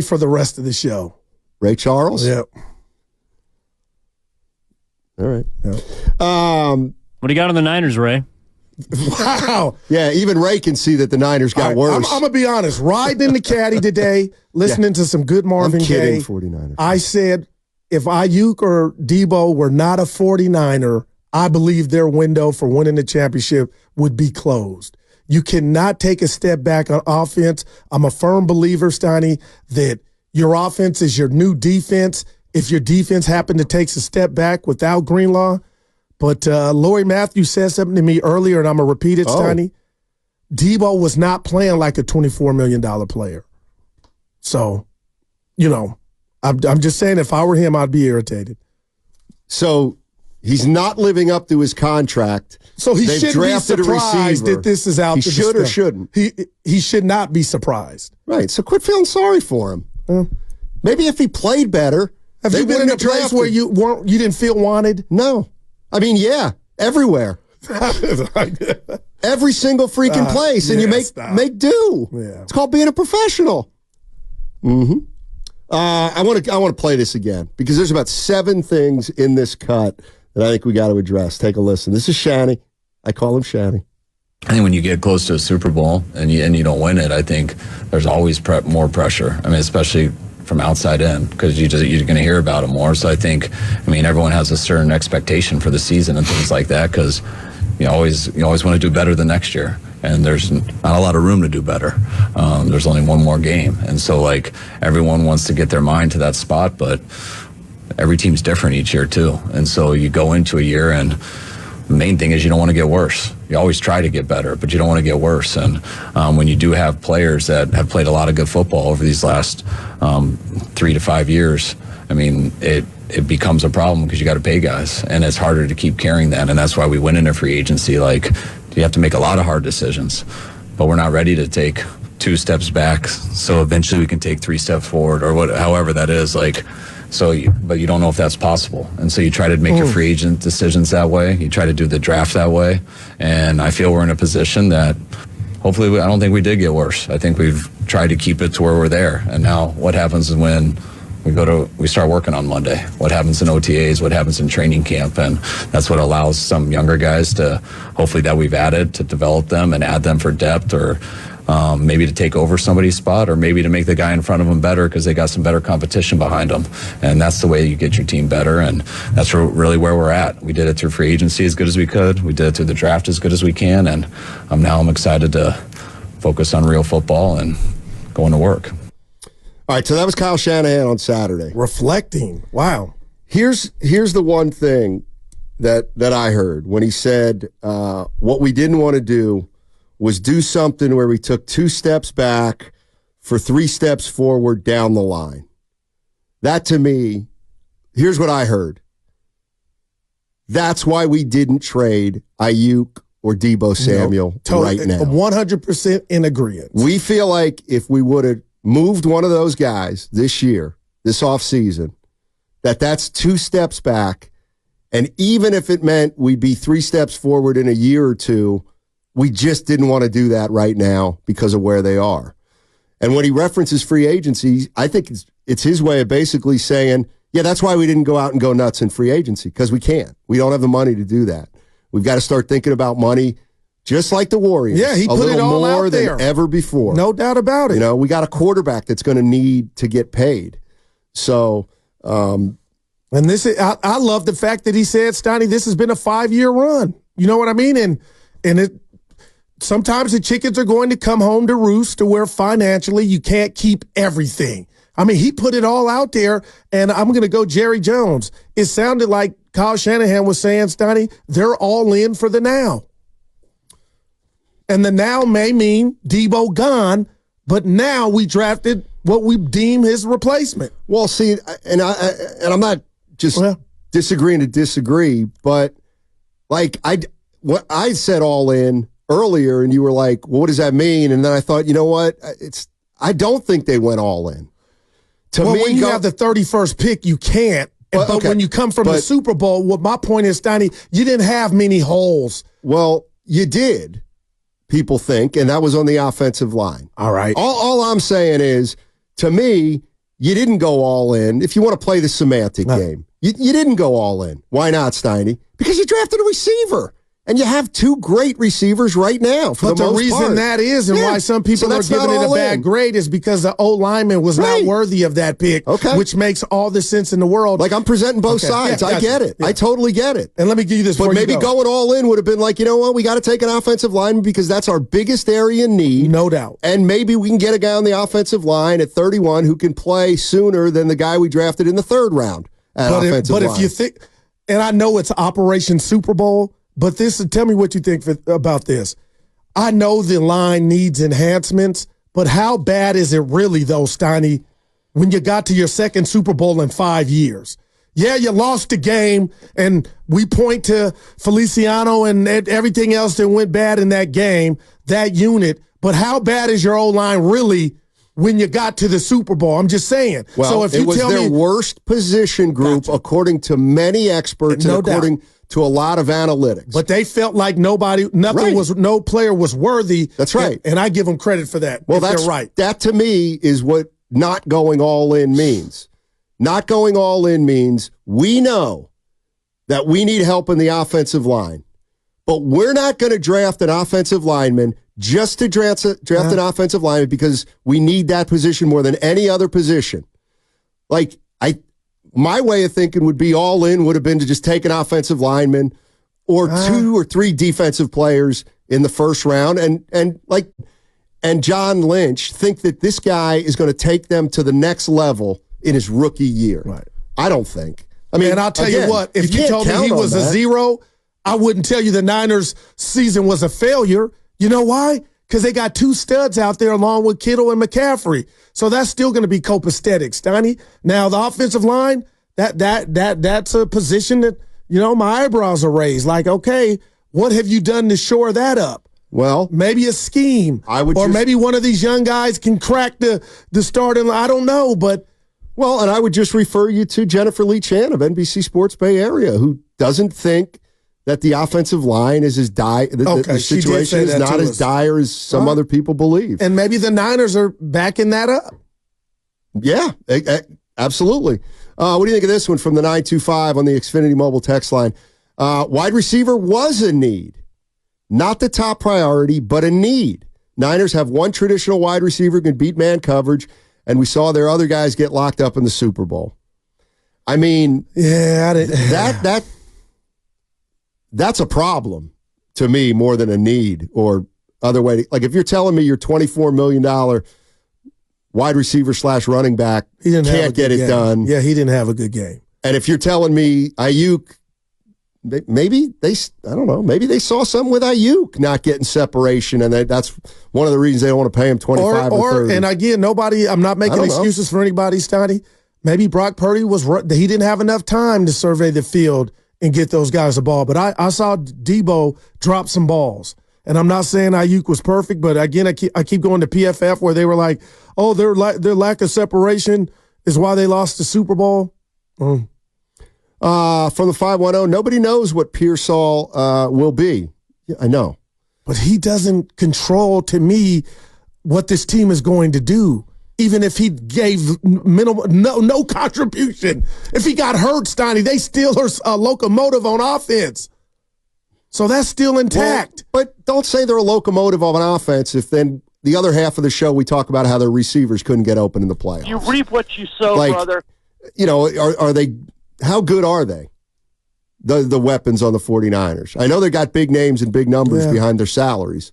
for the rest of the show. Ray Charles? Yep. All right. Yep. What do you got on the Niners, Ray? Wow. Yeah, even Ray can see that the Niners got worse. I'm going to be honest. Riding in the caddy today, listening to some good Marvin Gaye. 49ers. I said if Ayuk or Debo were not a 49er, I believe their window for winning the championship would be closed. You cannot take a step back on offense. I'm a firm believer, Steiny, that your offense is your new defense. If your defense happened to take a step back without Greenlaw. But Lori Matthews said something to me earlier, and I'm going to repeat it, Steiny. Debo was not playing like a $24 million player. So, I'm just saying if I were him, I'd be irritated. So he's not living up to his contract. So he shouldn't be surprised that this is out. He should or shouldn't? He should not be surprised. Right. So quit feeling sorry for him. Maybe if he played better. Have you been in a place where you didn't feel wanted? No. I mean, yeah, everywhere. Every single freaking place, and you make do. Yeah. It's called being a professional. Mm-hmm. I want to play this again because there's about 7 things in this cut that I think we got to address. Take a listen. This is Shanny. I call him Shanny. I think when you get close to a Super Bowl and you don't win it, I think there's always more pressure. I mean, especially from outside in, because you're going to hear about it more. So I think, everyone has a certain expectation for the season and things like that, because you always want to do better the next year, and there's not a lot of room to do better. There's only one more game, and so everyone wants to get their mind to that spot, but every team's different each year too, and so you go into a year and the main thing is you don't want to get worse. You always try to get better, but you don't want to get worse. And when you do have players that have played a lot of good football over these last 3 to 5 years, it becomes a problem because you got to pay guys, and it's harder to keep carrying that. And that's why we went into free agency. You have to make a lot of hard decisions, but we're not ready to take 2 steps back. So eventually we can take 3 steps forward, or however that is. But you don't know if that's possible. And so you try to make your free agent decisions that way. You try to do the draft that way. And I feel we're in a position that hopefully I don't think we did get worse. I think we've tried to keep it to where we're there. And now what happens is when we start working on Monday, what happens in OTAs, what happens in training camp. And that's what allows some younger guys to, hopefully that we've added, to develop them and add them for depth, or maybe to take over somebody's spot, or maybe to make the guy in front of them better because they got some better competition behind them. And that's the way you get your team better, and that's really where we're at. We did it through free agency as good as we could. We did it through the draft as good as we can, and now I'm excited to focus on real football and going to work. All right, so that was Kyle Shanahan on Saturday. Reflecting. Wow. Here's the one thing that I heard when he said what we didn't want to do was do something where we took 2 steps back for 3 steps forward down the line. That, to me, here's what I heard. That's why we didn't trade Ayuk or Debo Samuel right now. 100% in agreement. We feel like if we would have moved one of those guys this year, this offseason, that's 2 steps back, and even if it meant we'd be 3 steps forward in a year or 2, we just didn't want to do that right now because of where they are. And when he references free agency, I think it's his way of basically saying, yeah, that's why we didn't go out and go nuts in free agency, because we can't. We don't have the money to do that. We've got to start thinking about money just like the Warriors. Yeah, he put it all out there. Than ever before. No doubt about it. We got a quarterback that's going to need to get paid. So, and this is, I love the fact that he said, Steiny, this has been a 5-year run. You know what I mean? And it, sometimes the chickens are going to come home to roost, to where financially you can't keep everything. He put it all out there, and I'm going to go Jerry Jones. It sounded like Kyle Shanahan was saying, Steiny, they're all in for the now. And the now may mean Debo gone, but now we drafted what we deem his replacement. Well, see, and I'm not just disagreeing to disagree, but I said all in earlier, and you were like, well, what does that mean? And then I thought, you know what? I don't think they went all in. When you have the 31st pick, you can't. But when you come from the Super Bowl, what my point is, Steiny, you didn't have many holes. Well, you did, people think, and that was on the offensive line. All right. All I'm saying is, to me, you didn't go all in. If you want to play the semantic game, you didn't go all in. Why not, Steiny? Because you drafted a receiver. And you have two great receivers right now. But the reason that is, and why some people are giving it a bad grade, is because the O-lineman was not worthy of that pick, which makes all the sense in the world. Like, I'm presenting both sides. I get it. I totally get it. And let me give you this. But maybe going all in would have been like, you know what, we got to take an offensive lineman because that's our biggest area in need. No doubt. And maybe we can get a guy on the offensive line at 31 who can play sooner than the guy we drafted in the third round at offensive line. But if you think, and I know it's Operation Super Bowl, but tell me what you think about this. I know the line needs enhancements, but how bad is it really, though, Steiny, when you got to your second Super Bowl in 5 years? Yeah, you lost the game, and we point to Feliciano and everything else that went bad in that game, that unit, but how bad is your O-line really when you got to the Super Bowl? I'm just saying. Well, so if it was their worst position group, according to many experts, and according to a lot of analytics. But they felt like no player was worthy. That's right. And I give them credit for that. Well, they're right. That to me is what not going all in means. Not going all in means we know that we need help in the offensive line, but we're not going to draft an offensive lineman just to draft an offensive lineman because we need that position more than any other position. Like, my way of thinking would be all in would have been to just take an offensive lineman or 2 or 3 defensive players in the first round and John Lynch think that this guy is going to take them to the next level in his rookie year. Right. I don't think. I mean, and I'll tell you what, if you told me he was a zero, I wouldn't tell you the Niners season was a failure. You know why? Because they got 2 studs out there along with Kittle and McCaffrey. So that's still going to be copacetic, Steiny. Now, the offensive line, that's a position that, my eyebrows are raised. Like, okay, what have you done to shore that up? Well, maybe a scheme. Maybe one of these young guys can crack the starting. I don't know, but. Well, and I would just refer you to Jennifer Lee Chan of NBC Sports Bay Area, who doesn't think that the offensive line is as dire. The situation is not as dire as some other people believe. And maybe the Niners are backing that up. Yeah, absolutely. What do you think of this one from the 925 on the Xfinity Mobile text line? Wide receiver was a need. Not the top priority, but a need. Niners have one traditional wide receiver who can beat man coverage, and we saw their other guys get locked up in the Super Bowl. I mean, that's a problem to me more than a need or other way. Like if you're telling me your $24 million wide receiver / running back can't get it done. Yeah, he didn't have a good game. And if you're telling me Ayuk, maybe they saw something with Ayuk not getting separation, and that's one of the reasons they don't want to pay him 25 or 30. And again, I'm not making excuses for anybody, Steiny. Maybe Brock Purdy he didn't have enough time to survey the field and get those guys the ball. But I saw Debo drop some balls. And I'm not saying Ayuk was perfect, but again, I keep going to PFF where they were like, oh, their lack of separation is why they lost the Super Bowl. From the 510, nobody knows what Pearsall will be. Yeah, I know. But he doesn't control, to me, what this team is going to do. Even if he gave no contribution. If he got hurt, Steiny, they still are a locomotive on offense. So that's still intact. Well, but don't say they're a locomotive on offense if then the other half of the show we talk about how their receivers couldn't get open in the playoffs. You reap what you sow, brother. Are they – how good are they, the weapons on the 49ers? I know they got big names and big numbers behind their salaries,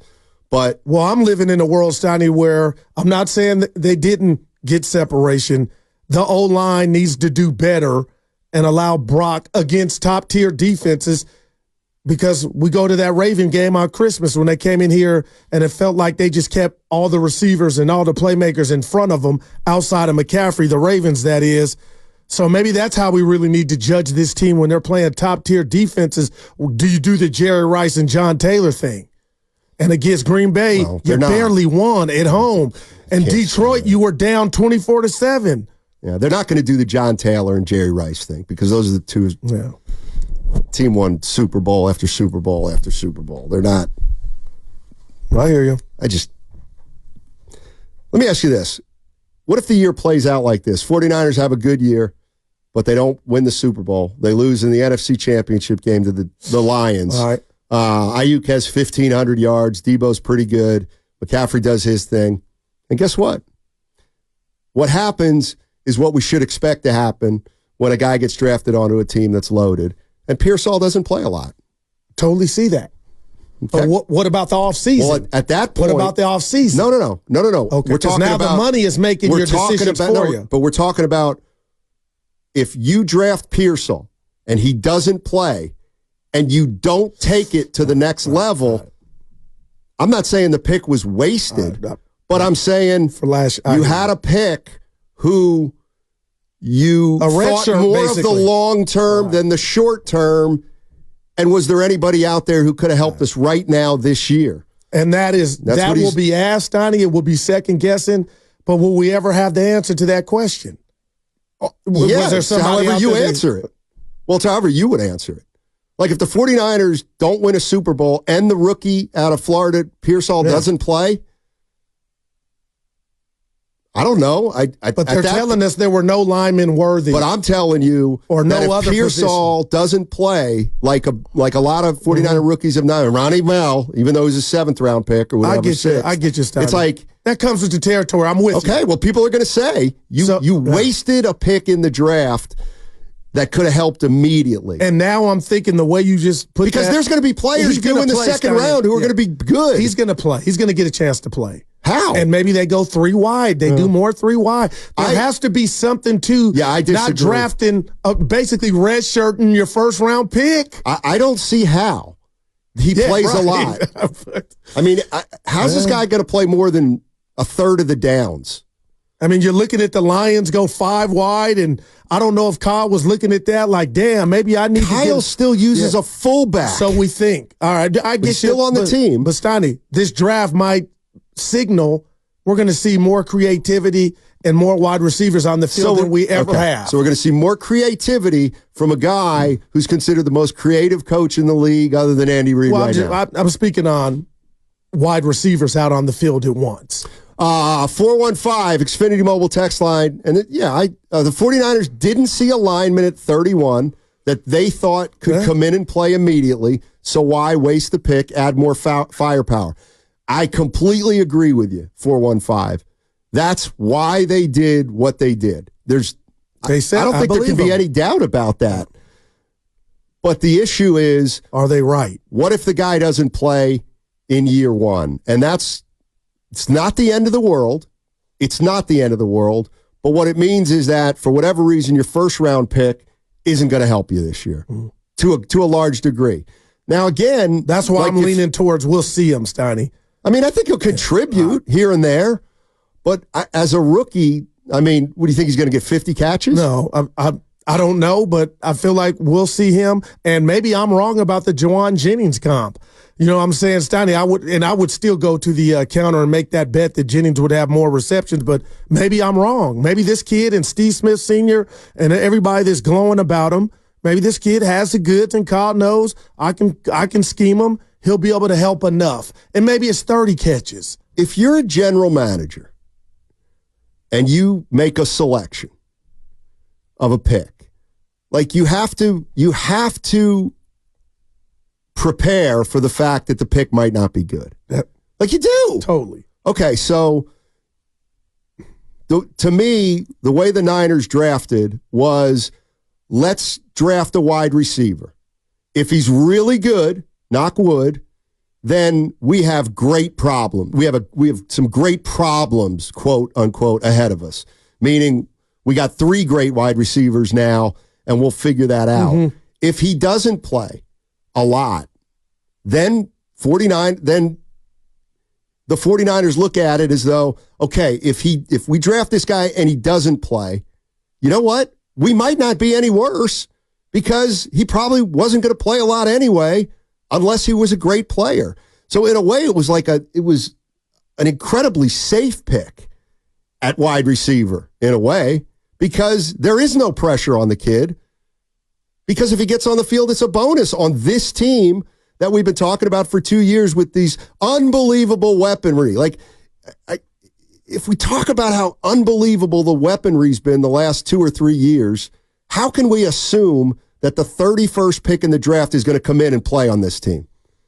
but – Well, I'm living in a world, Steiny, where I'm not saying that they didn't get separation. The O-line needs to do better and allow Brock against top-tier defenses, because we go to that Raven game on Christmas when they came in here and it felt like they just kept all the receivers and all the playmakers in front of them outside of McCaffrey, the Ravens, that is. So maybe that's how we really need to judge this team when they're playing top-tier defenses. Do you do the Jerry Rice and John Taylor thing? And against Green Bay, you barely won at home. And Detroit, you were down 24-7. Yeah, they're not going to do the John Taylor and Jerry Rice thing because those are the two. Yeah. Team won Super Bowl after Super Bowl after Super Bowl. They're not. I hear you. Let me ask you this. what if the year plays out like this? 49ers have a good year, but they don't win the Super Bowl. They lose in the NFC Championship game to the Lions. All right. Ayuk has 1,500 yards. Debo's pretty good. McCaffrey does his thing. And guess what? What happens is what we should expect to happen when a guy gets drafted onto a team that's loaded. And Pearsall doesn't play a lot. Totally see that. Okay. But what about the offseason? Well, at that point. What about the offseason? No. Okay, we're talking now about, the money is making your decisions for you. But we're talking about if you draft Pearsall and he doesn't play and you don't take it to the next level, I'm not saying the pick was wasted, but I'm saying you had a pick who you thought more of the long term than the short term. And was there anybody out there who could have helped us right now this year? And that will be asked, Steiny. It will be second guessing. But will we ever have the answer to that question? Yeah, it's however you answer it. Well, it's however you would answer it. Like if the 49ers don't win a Super Bowl and the rookie out of Florida, Pearsall, doesn't play, I don't know. But they're telling us there were no linemen worthy. But I'm telling you that if Pearsall doesn't play like a lot of 49er rookies have done, Ronnie Bell, even though he's a 7th-round pick or whatever, I get you, Steiny. It's like that comes with the territory. I'm with you. Okay, well, people are going to say you wasted a pick in the draft that could have helped immediately. And now I'm thinking the way you just put because there's going to be players due in the second round who are going to be good. He's going to play. He's going to get a chance to play. How? And maybe they go 3 wide. They do more 3 wide. There has to be something to not drafting, basically redshirting your first-round pick. I don't see how. He plays a lot. I mean, how's this guy going to play more than a third of the downs? I mean, you're looking at the Lions go 5 wide, and I don't know if Kyle was looking at that like, damn, maybe I need Kyle still uses a fullback. So we think. All right, I get still on the team. But Steiny, this draft might signal we're going to see more creativity and more wide receivers on the field than we ever have. So we're going to see more creativity from a guy who's considered the most creative coach in the league other than Andy Reid now. I'm speaking on wide receivers out on the field at once. 415 Xfinity Mobile text line. And the 49ers didn't see a lineman at 31 that they thought could come in and play immediately. So why waste the pick, add more firepower? I completely agree with you, 415. That's why they did what they did. I don't think there can be any doubt about that. But the issue is, are they right? What if the guy doesn't play in year one? And it's not the end of the world. It's not the end of the world. But what it means is that for whatever reason, your first-round pick isn't going to help you this year to a large degree. Now, again, that's why I'm leaning towards we'll see him, Steiny. I mean, I think he'll contribute here and there, but as a rookie, I mean, what do you think he's going to get 50 catches? No, I don't know, but I feel like we'll see him, and maybe I'm wrong about the Juwan Jennings comp. You know what I'm saying, Steiny? I would still go to the counter and make that bet that Jennings would have more receptions, but maybe I'm wrong. Maybe this kid and Steve Smith Sr. and everybody that's glowing about him, maybe this kid has the goods and Kyle knows I can scheme him. He'll be able to help enough. And maybe it's 30 catches. If you're a general manager and you make a selection of a pick, like you have to prepare for the fact that the pick might not be good. Like you do. Totally. Okay, so to me, the way the Niners drafted was let's draft a wide receiver. If he's really good, knock wood, then we have great problem. We have some great problems, quote unquote, ahead of us. Meaning we got 3 great wide receivers now, and we'll figure that out. Mm-hmm. If he doesn't play a lot, then the 49ers look at it as though, okay, if we draft this guy and he doesn't play, you know what? We might not be any worse because he probably wasn't going to play a lot anyway, unless he was a great player. So in a way, it was an incredibly safe pick at wide receiver in a way, because there is no pressure on the kid. Because if he gets on the field, it's a bonus on this team that we've been talking about for 2 years with these unbelievable weaponry. Like, if we talk about how unbelievable the weaponry's been the last 2 or 3 years, how can we assume that the 31st pick in the draft is going to come in and play on this team?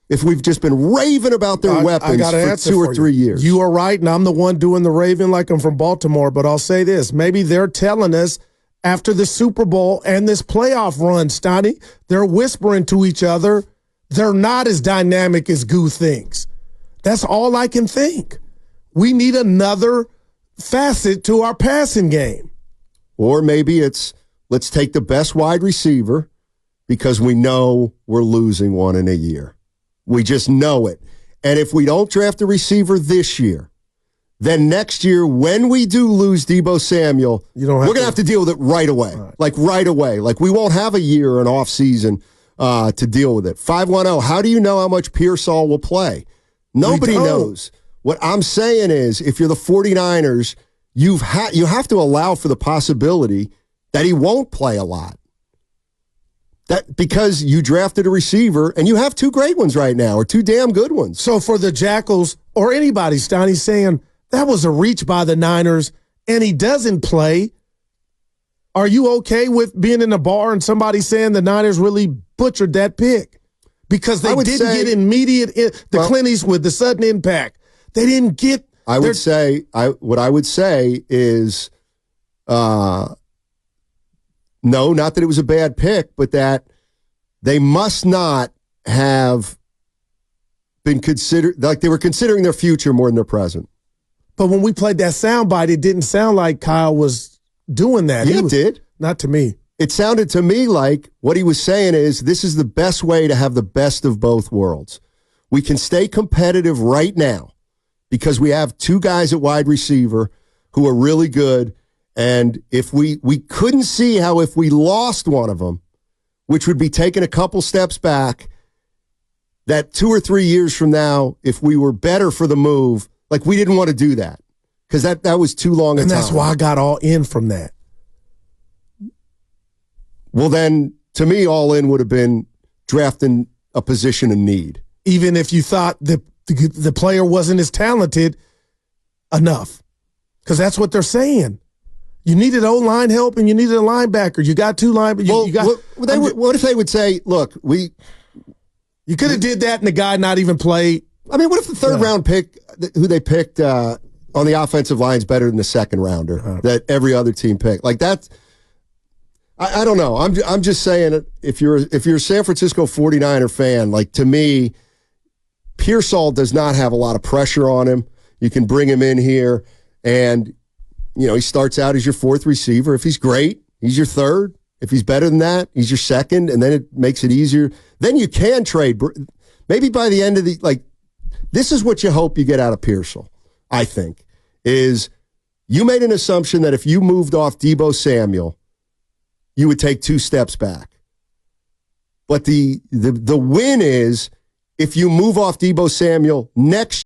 If we've just been raving about their weapons for 2 or 3 years. You are right, and I'm the one doing the raving like I'm from Baltimore, but I'll say this. Maybe they're telling us after the Super Bowl and this playoff run, Steiny, they're whispering to each other, they're not as dynamic as Goo thinks. That's all I can think. We need another facet to our passing game. Or maybe it's, let's take the best wide receiver because we know we're losing one in a year. We just know it. And if we don't draft a receiver this year, then next year when we do lose Deebo Samuel, we're going to have to deal with it right away. Like right away. Like we won't have a year or an off season to deal with it. 510, how do you know how much Pearsall will play? Nobody knows. What I'm saying is if you're the 49ers, you have to allow for the possibility that he won't play a lot. That because you drafted a receiver and you have 2 great ones right now or 2 damn good ones. So for the Jackals or anybody, Steiny, saying that was a reach by the Niners and he doesn't play, are you okay with being in a bar and somebody saying the Niners really butchered that pick? Because they didn't get immediate, Clint Eastwood, the sudden impact. They didn't get. What I would say is, no, not that it was a bad pick, but that they must not have been considered, like they were considering their future more than their present. But when we played that soundbite, it didn't sound like Kyle was doing that. Yeah, it did. Not to me. It sounded to me like what he was saying is this is the best way to have the best of both worlds. We can stay competitive right now because we have 2 guys at wide receiver who are really good. And if we couldn't see how if we lost one of them, which would be taking a couple steps back, that 2 or 3 years from now, if we were better for the move, like we didn't want to do that because that was too long a time. And that's why I got all in from that. Well, then, to me, all in would have been drafting a position of need. Even if you thought the player wasn't as talented enough. Because that's what they're saying. You needed O-line help and you needed a linebacker. You got 2 linebackers. What if they would say, look, you could have did that and the guy not even play. I mean, what if the 3rd round pick, who they picked on the offensive line is better than the 2nd rounder that every other team picked? Like that. I don't know. I'm just saying if you're a San Francisco 49er fan, like to me, Pearsall does not have a lot of pressure on him. You can bring him in here and he starts out as your 4th receiver. If he's great, he's your 3rd. If he's better than that, he's your 2nd, and then it makes it easier. Then you can trade. Maybe by the end of this is what you hope you get out of Pearsall, I think, is you made an assumption that if you moved off Deebo Samuel, you would take 2 steps back. But the win is if you move off Deebo Samuel next